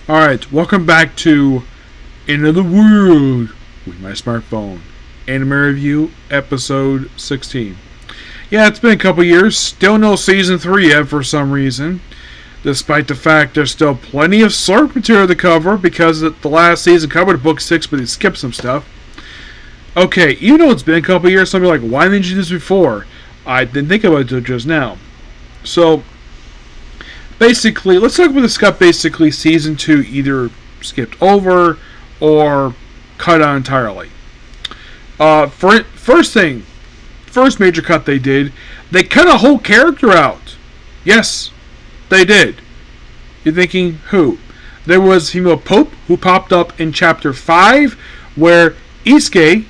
Alright, welcome back to Another World with my smartphone. Anime Review, episode 16. Yeah, it's been a couple years. Still no season 3 yet for some reason. Despite the fact there's still plenty of source material to cover because the last season covered book 6, but they skipped some stuff. Okay, even though it's been a couple years, some people are like, why didn't you do this before? I didn't think about it just now. So, basically, let's talk about the stuff basically season 2 either skipped over or cut out entirely. First major cut they did, they cut a whole character out. Yes, they did. You're thinking, who? There was female Pope who popped up in chapter 5 where Isuke,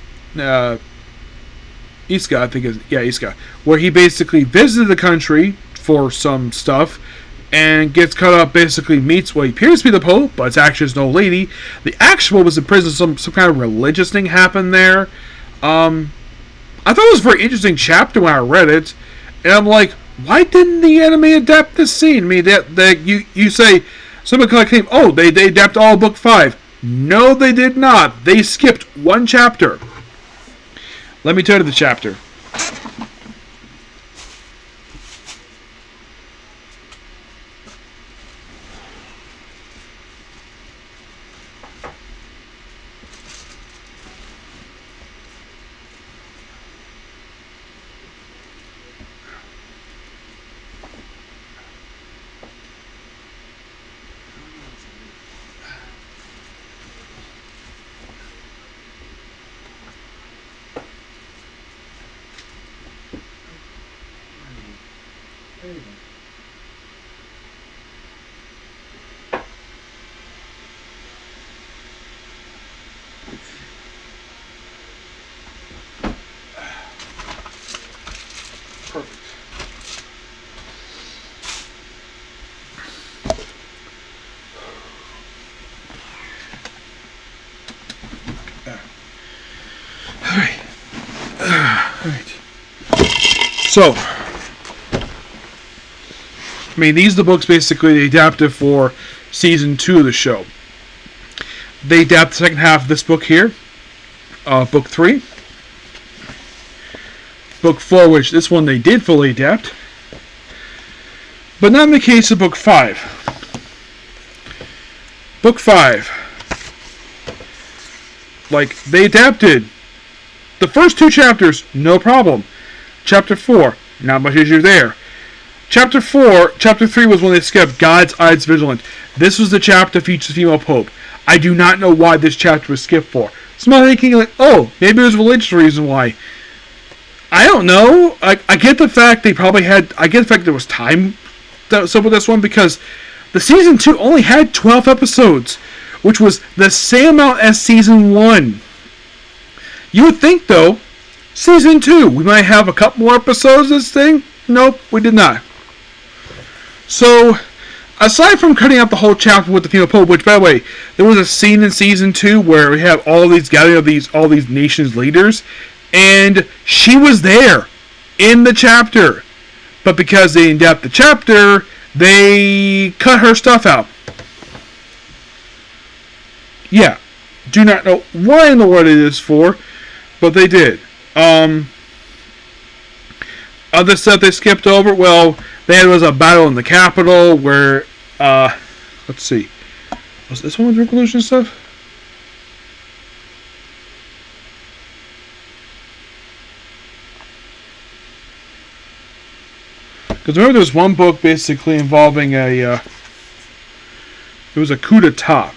where he basically visited the country for some stuff and gets cut up, basically meets what he appears to be the Pope, but it's actually just an old lady. The actual was in prison, some kind of religious thing happened there. I thought it was a very interesting chapter when I read it, and I'm like, why didn't the anime adapt this scene? I mean, you say, someone claim, oh, they adapted all of book 5. No, they did not. They skipped one chapter. Let me turn to the chapter. So, I mean, these are the books basically they adapted for season 2 of the show. They adapt the second half of this book here, book 3. Book 4, which this one they did fully adapt. But not in the case of book 5. Book 5. Like, they adapted the first 2 chapters, no problem. Chapter 4, not much issue there. Chapter 3 was when they skipped God's Eyes Vigilant. This was the chapter that features female Pope. I do not know why this chapter was skipped for. Somebody thinking like, oh, maybe there's a religious reason why. I don't know. I get the fact they probably had, I get the fact there was time with this one because the season 2 only had 12 episodes, which was the same amount as season 1. You would think though, season 2, we might have a couple more episodes of this thing. Nope, we did not. So, aside from cutting out the whole chapter with the female Pope, which, by the way, there was a scene in season 2 where we have all these gathering of all these nations' leaders, and she was there in the chapter. But because they didn't adapt the chapter, they cut her stuff out. Yeah, do not know why in the world it is for, but they did. Other stuff they skipped over, well, there was a battle in the capital where, let's see, was this one with Revolution stuff? Because remember there was one book basically involving it was a coup d'etat.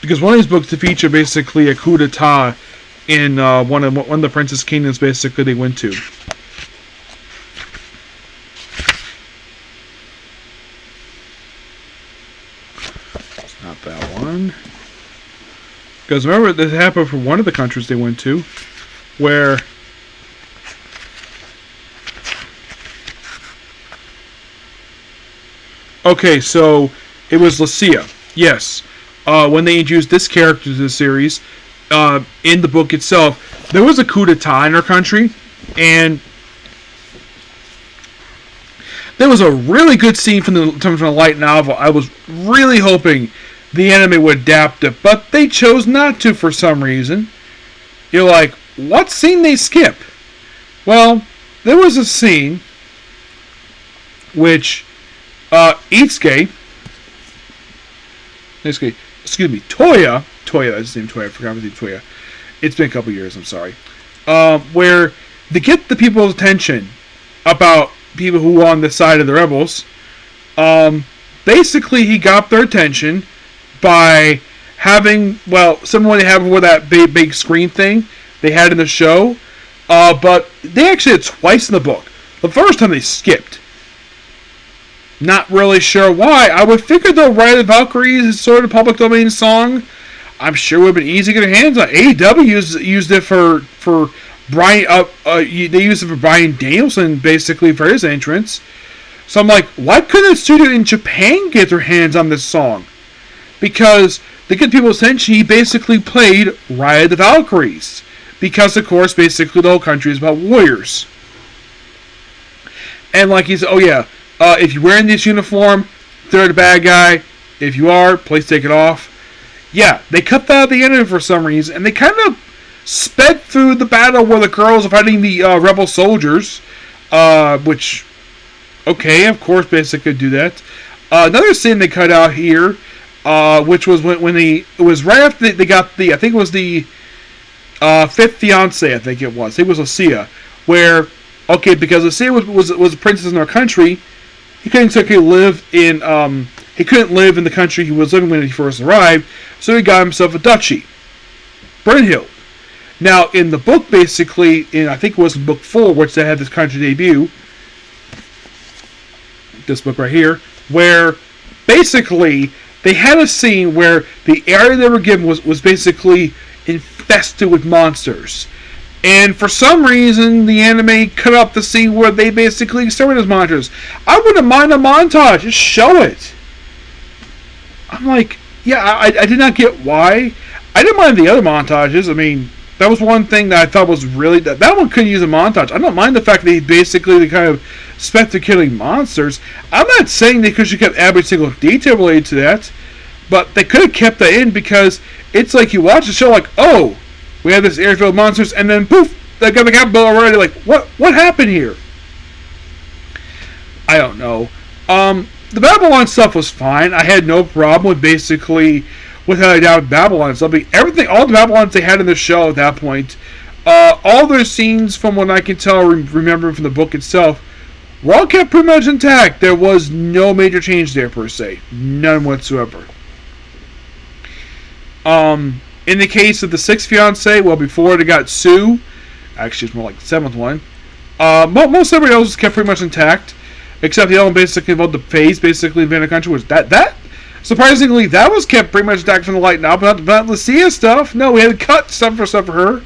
Because one of these books to feature basically a coup d'etat in one of the Princess Kingdoms basically they went to. It's not that one. Because remember, this happened for one of the countries they went to, where okay, so it was Lycia. Yes. When they introduced this character to the series, in the book itself, there was a coup d'etat in our country, and there was a really good scene from the light novel. I was really hoping the anime would adapt it, but they chose not to for some reason. You're like, what scene they skip? Well, there was a scene which Itsuki, excuse me, Toya, that's his name, Toya, I forgot his name, Toya. It's been a couple years, I'm sorry. Where to get the people's attention about people who were on the side of the rebels, basically he got their attention by having, well, someone they have with that big screen thing they had in the show, but they actually had twice in the book. The first time they skipped. Not really sure why. I would figure though Ride of the Valkyries is sort of a public domain song. I'm sure it would have been easy to get their hands on. AEW used it for Brian. They used it for Bryan Danielson basically for his entrance. So I'm like, why couldn't a studio in Japan get their hands on this song? Because to get people's attention, he basically played Ride of the Valkyries. Because of course, basically the whole country is about warriors. And like he said, oh yeah. If you're wearing this uniform, they're the bad guy. If you are, please take it off. Yeah, they cut that out of the end for some reason, and they kind of sped through the battle where the girls are fighting the rebel soldiers, which, okay, of course, basically do that. Another scene they cut out here, which was when it was right after they got the, I think it was the fifth fiance, I think it was Lucia, where, okay, because Lucia was a princess in our country, he couldn't live in the country he was living when he first arrived, so he got himself a duchy, Brynhild. Now, in the book, basically, I think it was in book 4, which they had this country debut, this book right here, where basically they had a scene where the area they were given was basically infested with monsters. And for some reason, the anime cut up the scene where they basically started as monsters. I wouldn't mind a montage. Just show it. I'm like, yeah, I did not get why. I didn't mind the other montages. I mean, that was one thing that I thought was really... That one could use a montage. I don't mind the fact that they kind of spent through killing monsters. I'm not saying they could have kept every single detail related to that. But they could have kept that in because it's like you watch the show like, oh... We have this airfield of monsters, and then poof, they got the capital already. Like, what happened here? I don't know. The Babylon stuff was fine. I had no problem with basically without a doubt Babylon stuff. I mean, everything, all the Babylons they had in the show at that point, all their scenes, from what I can tell, remember from the book itself, were all kept pretty much intact. There was no major change there per se, none whatsoever. In the case of the sixth fiance, well, before they got Sue, actually it's more like the seventh one, most everybody else was kept pretty much intact, except the element basically involved the phase, basically in Vanna Country, was that surprisingly, that was kept pretty much intact from the light now, but not Lucia stuff. No, we had to cut stuff for her.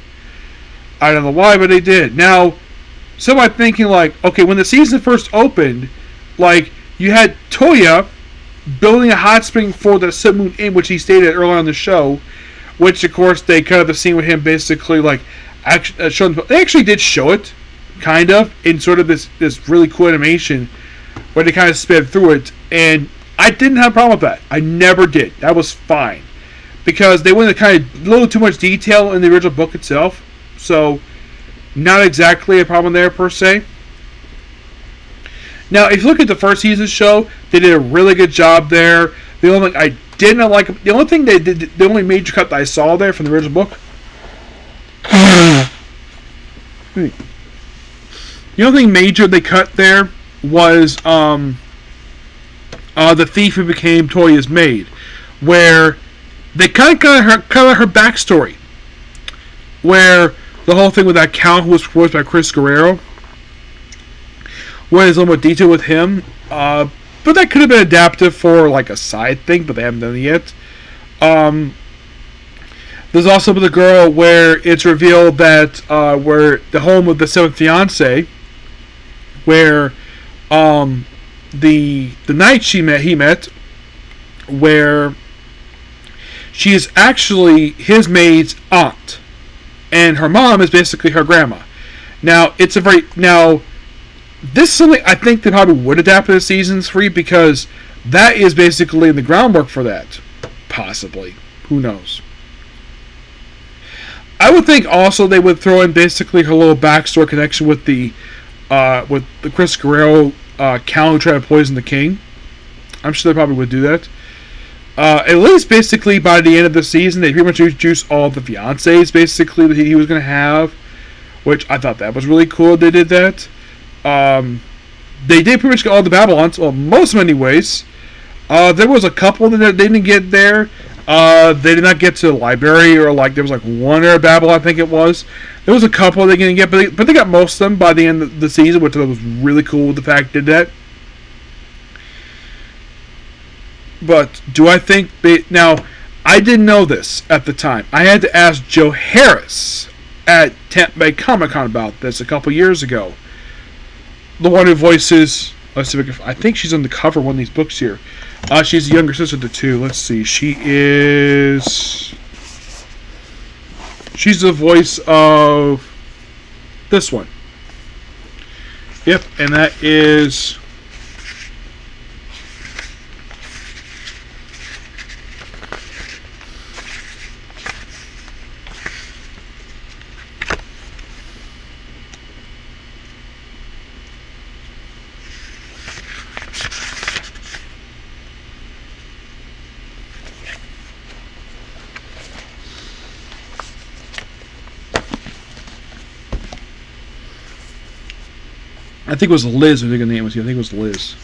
I don't know why, but they did. Now, so I'm thinking like, okay, when the season first opened, like, you had Toya building a hot spring for the Sun Moon Inn, which he stated earlier on the show, which, of course, they cut out the scene with him basically, like, showing... They actually did show it, kind of, in sort of this really cool animation, where they kind of sped through it, and I didn't have a problem with that. I never did. That was fine. Because they went into kind of a little too much detail in the original book itself, so not exactly a problem there, per se. Now, if you look at the first season show, they did a really good job there. The only thing I didn't like, the only thing they did, the only major cut that I saw there from the original book, the only thing major they cut there was the thief who became Toya's maid, where they kind of cut her backstory, where the whole thing with that count who was voiced by Chris Guerrero, where there's a little more detail with him, but that could have been adapted for like a side thing, but they haven't done it yet. There's also the girl where it's revealed that where the home of the seventh fiance, where the night he met, where she is actually his maid's aunt, and her mom is basically her grandma. Now, this is something I think they probably would adapt to season 3 because that is basically the groundwork for that. Possibly. Who knows? I would think also they would throw in basically her little backstory connection with the Chris Guerrero count who tried to poison the king. I'm sure they probably would do that. At least basically by the end of the season, they pretty much introduced all the fiancés basically that he was going to have, which I thought that was really cool. They did that. They did pretty much get all the Babylons, well, most of them anyways. There was a couple that they didn't get there. They did not get to the library, or there was one or Babylon, I think it was. There was a couple they didn't get, but they got most of them by the end of the season, which was really cool. The fact they did that. But do I think now? I didn't know this at the time. I had to ask Joe Harris at Tampa Bay Comic-Con about this a couple years ago. The one who voices, let's see if I think she's on the cover of one of these books here. She's the younger sister of the two. Let's see. She's the voice of this one. Yep, and that is I think it was Liz. I think her name was. I think it was Liz.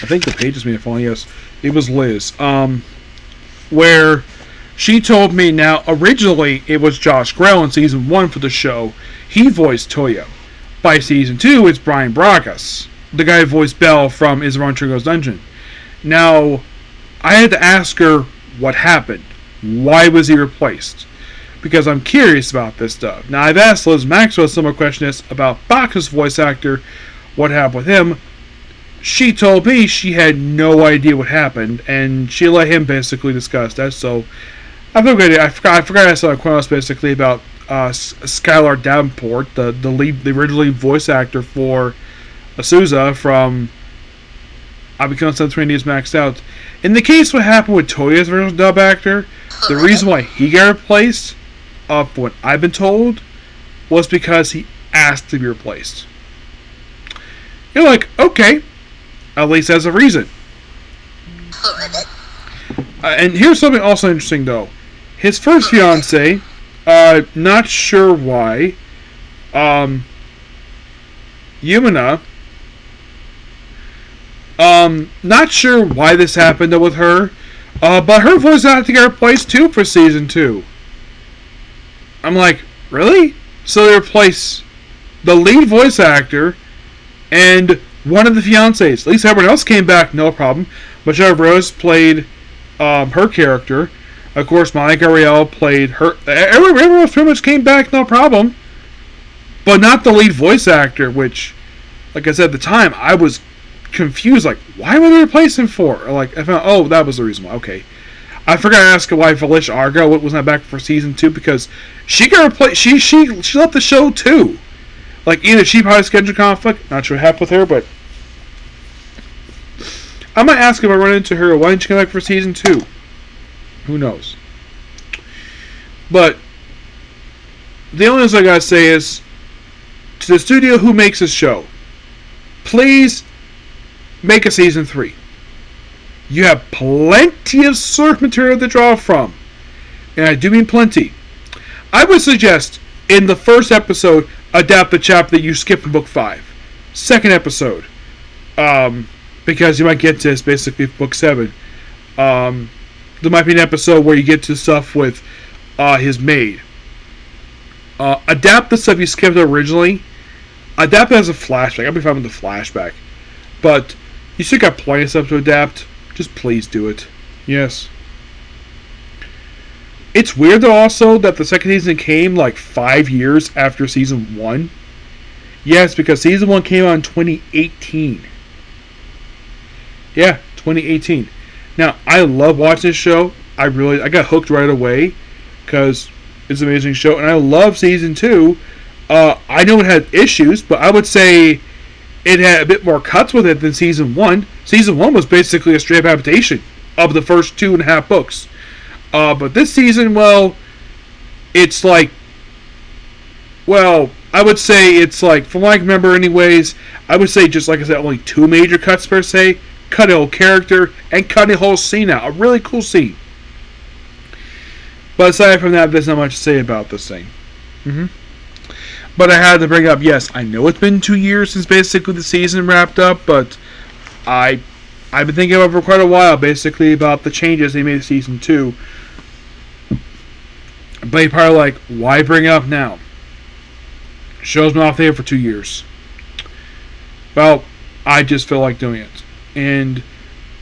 I think the pages may have fallen. Yes, it was Liz. Where she told me now. Originally, it was Josh Grell in season 1 for the show. He voiced Toyo. By season 2, it's Brian Bragas, the guy who voiced Bell from Isaron Trigo's Dungeon. Now, I had to ask her what happened. Why was he replaced? Because I'm curious about this stuff. Now, I've asked Liz Maxwell a similar question about Baka's voice actor, what happened with him. She told me she had no idea what happened, and she let him basically discuss that. So, I forgot I saw a quote basically about Skylar Davenport, the original voice actor for Azusa from I Become Subterranean is Maxed Out. In the case what happened with Toya's original dub actor, the reason why he got replaced, of what I've been told, was because he asked to be replaced. You're like, okay, at least that's a reason. And here's something also interesting though. His first fiance, not sure why, Yumina, not sure why this happened with her, but her voice acting got replaced too for season 2. I'm like, really? So they replaced the lead voice actor and one of the fiancés. At least everyone else came back, no problem. Michelle Rose played her character. Of course, Monica Riel played her. Everyone else pretty much came back, no problem. But not the lead voice actor, which, like I said at the time, I was confused. Like, why were they replacing him for? Or I found, oh, that was the reason why. Okay. I forgot to ask her why Felicia Argo was not back for season 2 because she got replaced. She left the show too. Either she probably scheduled conflict. Not sure what happened with her, but I might ask if I run into her. Why didn't she come back for season 2? Who knows? But the only thing I gotta say is to the studio who makes this show, please make a season 3. You have plenty of source material to draw from. And I do mean plenty. I would suggest, in the first episode, adapt the chapter that you skipped in book 5. Second episode. Because you might get to this basically book 7. There might be an episode where you get to stuff with his maid. Adapt the stuff you skipped originally. Adapt it as a flashback. I'll be fine with the flashback. But you still got plenty of stuff to adapt. Just please do it. Yes. It's weird though also that the second season came 5 years after season 1. Yes, because season 1 came out in 2018. Yeah, 2018. Now, I love watching this show. I got hooked right away because it's an amazing show, and I love season 2. I know it had issues, but I would say it had a bit more cuts with it than season 1. Season 1 was basically a straight up adaptation of the first 2.5 books. But this season, well, it's like, well, I would say it's like, from what I can remember anyways, I would say just like I said, only 2 major cuts per se. Cut a whole character and cut a whole scene out. A really cool scene. But aside from that, there's not much to say about this thing. But I had to bring up, yes, I know it's been 2 years since basically the season wrapped up, but I've been thinking about it for quite a while, basically, about the changes they made to season 2. But you're probably like, why bring it up now? Show's been off there for 2 years. Well, I just feel like doing it. And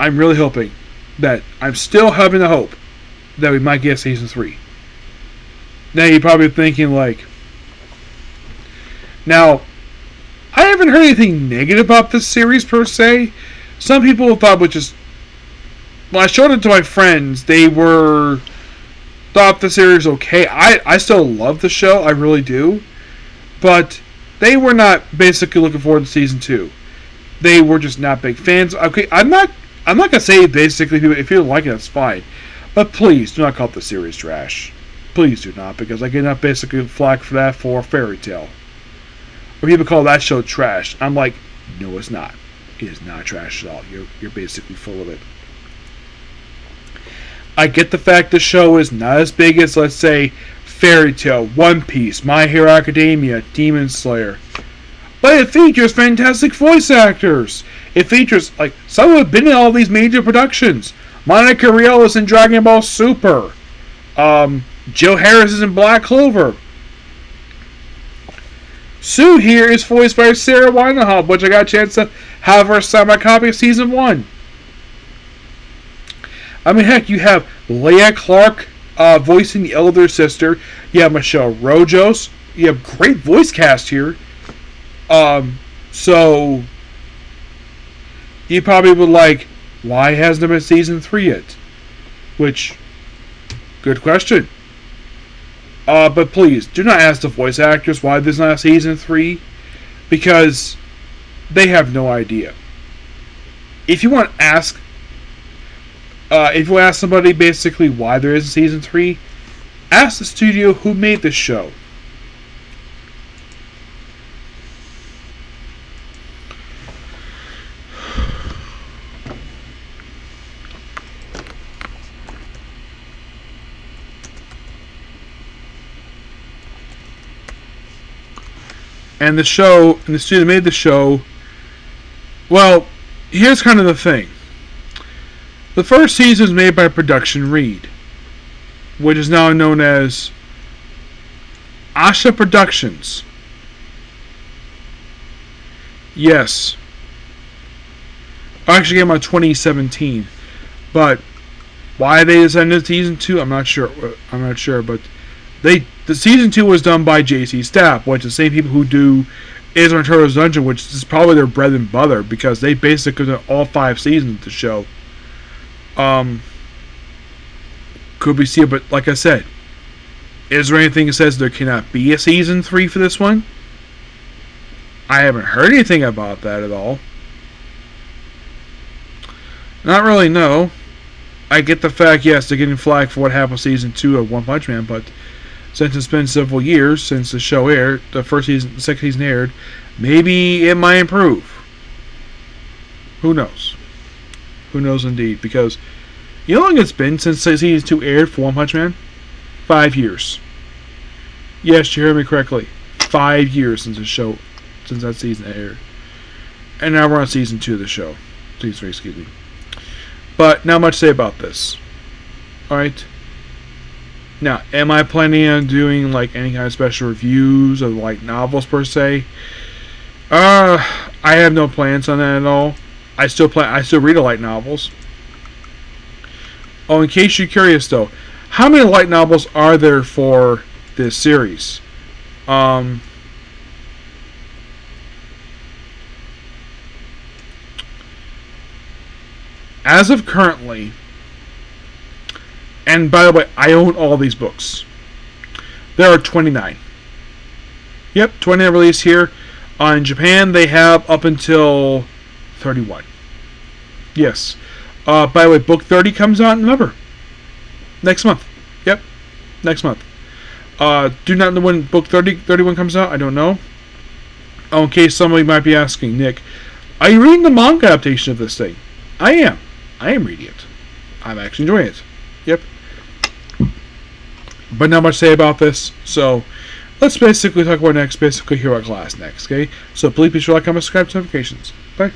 I'm really hoping that, I'm still having the hope that we might get season 3. Now you're probably thinking like, now, I haven't heard anything negative about this series per se. Some people thought it was just, when I showed it to my friends, they thought the series was okay. I still love the show, I really do. But they were not basically looking forward to season 2. They were just not big fans. Okay, I'm not gonna say basically if you don't like it, that's fine. But please do not call the series trash. Please do not, because I get enough basically flack for that for Fairy Tail. Or people call that show trash. I'm like, no, it's not. It is not trash at all. You're basically full of it. I get the fact the show is not as big as, let's say, Fairy Tail, One Piece, My Hero Academia, Demon Slayer. But it features fantastic voice actors. It features, like, some who have been in all these major productions. Monica Rial is in Dragon Ball Super. Jill Harris is in Black Clover. Sue here is voiced by Sarah Winehouse, which I got a chance to have her sign my copy of season 1. I mean, heck, you have Leia Clark voicing the elder sister. You have Michelle Rojos. You have great voice cast here. So you probably would like, why hasn't there been season 3 yet? Which, good question. But please, do not ask the voice actors why there's not a season 3, because they have no idea. If you want to ask, somebody basically why there isn't season 3, ask the studio who made this show. And the studio made the show. Well, here's kind of the thing. The first season was made by Production Reed, which is now known as Asha Productions. Yes. I actually came out in 2017. But why they decided to season 2, I'm not sure. But the season 2 was done by JC Staff, which is the same people who do Ace Ventura's Dungeon, which is probably their bread and butter, because they basically did all 5 seasons of the show. Could we see it? But like I said, is there anything that says there cannot be a season 3 for this one? I haven't heard anything about that at all. Not really, no. I get the fact, yes, they're getting flagged for what happened with season 2 of One Punch Man, but since it's been several years since the show aired, the second season aired, maybe it might improve. Who knows? Who knows indeed? Because you know how long it's been since season 2 aired for One Punch Man? 5 years. Yes, you heard me correctly. 5 years since that season aired. And now we're on season 2 of the show. Season 3, excuse me. But not much to say about this. Alright. Now, am I planning on doing like any kind of special reviews of light novels per se? I have no plans on that at all. I still read light novels. Oh, in case you're curious though, how many light novels are there for this series? as of currently, and by the way, I own all these books. There are 29. Yep, 29 released here. In Japan, they have up until 31. Yes. By the way, book 30 comes out in November. Next month. Yep, next month. Do not know when book 31 comes out. I don't know. Oh, in case somebody might be asking, Nick, are you reading the manga adaptation of this thing? I am. I am reading it. I'm actually enjoying it. Yep. But not much to say about this, so let's basically talk about next, basically Hero Class next, okay? So please be sure to like, comment, subscribe to notifications. Bye.